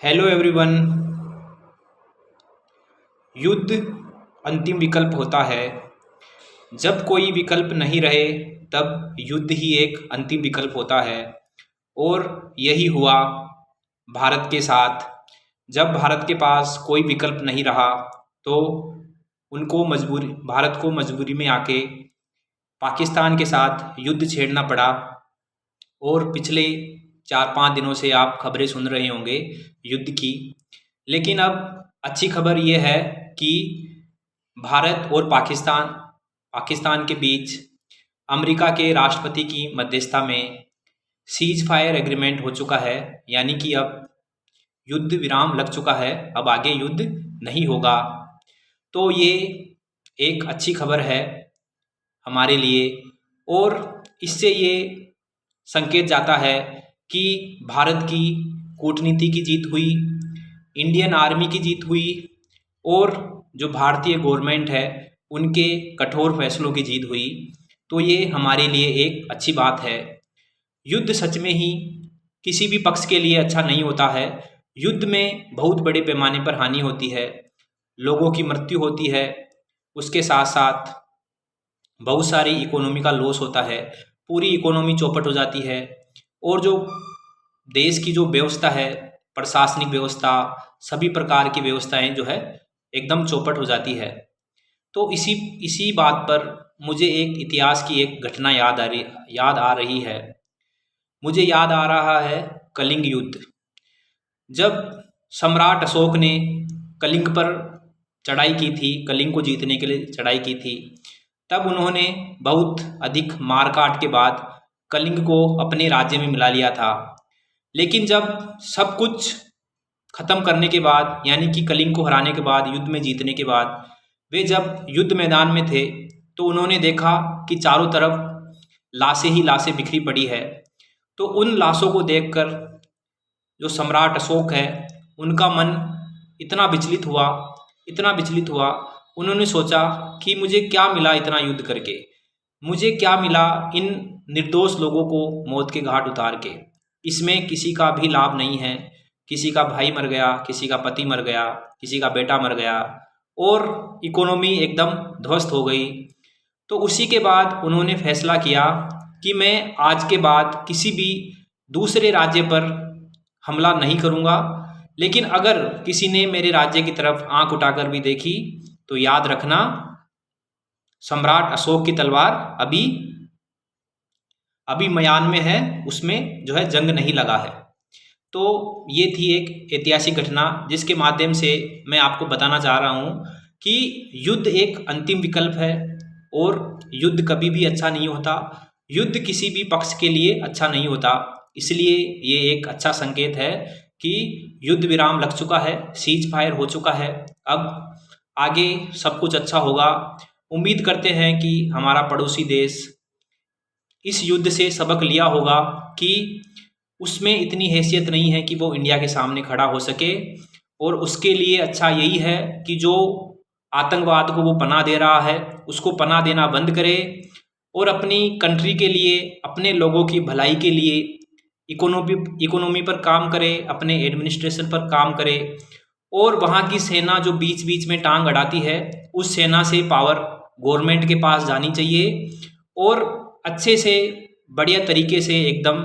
Hello everyone. युद्ध अंतिम विकल्प होता है। जब कोई विकल्प नहीं रहे तब युद्ध ही एक अंतिम विकल्प होता है। और यही हुआ भारत के साथ। जब भारत के पास कोई विकल्प नहीं रहा तो भारत को मजबूरी में आके पाकिस्तान के साथ युद्ध छेड़ना पड़ा। और पिछले 4-5 दिनों से आप खबरें सुन रहे होंगे युद्ध की। लेकिन अब अच्छी खबर यह है कि भारत और पाकिस्तान के बीच अमेरिका के राष्ट्रपति की मध्यस्थता में सीज फायर एग्रीमेंट हो चुका है। यानी कि अब युद्ध विराम लग चुका है, अब आगे युद्ध नहीं होगा। तो ये एक अच्छी खबर है हमारे लिए। और इससे ये संकेत जाता है कि भारत की कूटनीति की जीत हुई, इंडियन आर्मी की जीत हुई और जो भारतीय गवर्नमेंट है उनके कठोर फैसलों की जीत हुई। तो ये हमारे लिए एक अच्छी बात है। युद्ध सच में ही किसी भी पक्ष के लिए अच्छा नहीं होता है। युद्ध में बहुत बड़े पैमाने पर हानि होती है, लोगों की मृत्यु होती है, उसके साथ साथ बहुत सारी इकोनॉमी का लॉस होता है, पूरी इकोनॉमी चौपट हो जाती है। और जो देश की जो व्यवस्था है, प्रशासनिक व्यवस्था, सभी प्रकार की व्यवस्थाएं जो है एकदम चौपट हो जाती है। तो इसी बात पर मुझे एक इतिहास की एक घटना याद आ रही है। मुझे याद आ रहा है कलिंग युद्ध। जब सम्राट अशोक ने कलिंग पर चढ़ाई की थी, कलिंग को जीतने के लिए चढ़ाई की थी, तब उन्होंने बहुत अधिक मारकाट के बाद कलिंग को अपने राज्य में मिला लिया था। लेकिन जब सब कुछ खत्म करने के बाद, यानी कि कलिंग को हराने के बाद, युद्ध में जीतने के बाद, वे जब युद्ध मैदान में थे तो उन्होंने देखा कि चारों तरफ लाशें ही लाशें बिखरी पड़ी है। तो उन लाशों को देखकर जो सम्राट अशोक है उनका मन इतना विचलित हुआ, उन्होंने सोचा कि मुझे क्या मिला इतना युद्ध करके, मुझे क्या मिला इन निर्दोष लोगों को मौत के घाट उतार के। इसमें किसी का भी लाभ नहीं है। किसी का भाई मर गया, किसी का पति मर गया, किसी का बेटा मर गया और इकोनॉमी एकदम ध्वस्त हो गई। तो उसी के बाद उन्होंने फैसला किया कि मैं आज के बाद किसी भी दूसरे राज्य पर हमला नहीं करूँगा। लेकिन अगर किसी ने मेरे राज्य की तरफ आंख उठाकर भी देखी तो याद रखना, सम्राट अशोक की तलवार अभी म्यान में है, उसमें जो है जंग नहीं लगा है। तो ये थी एक ऐतिहासिक घटना जिसके माध्यम से मैं आपको बताना चाह रहा हूँ कि युद्ध एक अंतिम विकल्प है और युद्ध कभी भी अच्छा नहीं होता। युद्ध किसी भी पक्ष के लिए अच्छा नहीं होता। इसलिए ये एक अच्छा संकेत है कि युद्ध विराम लग चुका है, सीज फायर हो चुका है, अब आगे सब कुछ अच्छा होगा। उम्मीद करते हैं कि हमारा पड़ोसी देश इस युद्ध से सबक लिया होगा कि उसमें इतनी हैसियत नहीं है कि वो इंडिया के सामने खड़ा हो सके। और उसके लिए अच्छा यही है कि जो आतंकवाद को वो पनाह दे रहा है उसको पनाह देना बंद करे और अपनी कंट्री के लिए, अपने लोगों की भलाई के लिए इकोनॉमी पर काम करे, अपने एडमिनिस्ट्रेशन पर काम करे। और वहाँ की सेना जो बीच बीच में टांग अड़ाती है, उस सेना से पावर गवर्नमेंट के पास जानी चाहिए और अच्छे से बढ़िया तरीके से एकदम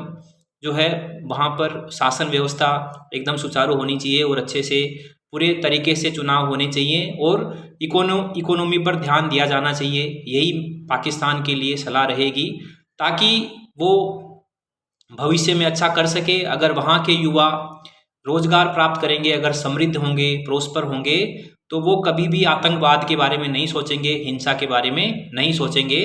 जो है वहाँ पर शासन व्यवस्था एकदम सुचारू होनी चाहिए और अच्छे से पूरे तरीके से चुनाव होने चाहिए और इकोनॉमी पर ध्यान दिया जाना चाहिए। यही पाकिस्तान के लिए सलाह रहेगी ताकि वो भविष्य में अच्छा कर सके। अगर वहाँ के युवा रोजगार प्राप्त करेंगे, अगर समृद्ध होंगे, प्रोस्पर होंगे, तो वो कभी भी आतंकवाद के बारे में नहीं सोचेंगे, हिंसा के बारे में नहीं सोचेंगे।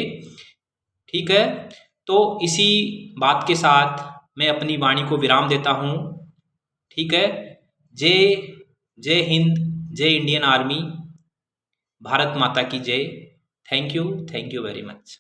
ठीक है, तो इसी बात के साथ मैं अपनी वाणी को विराम देता हूँ। ठीक है, जय हिंद, जय इंडियन आर्मी, भारत माता की जय। Thank you very much.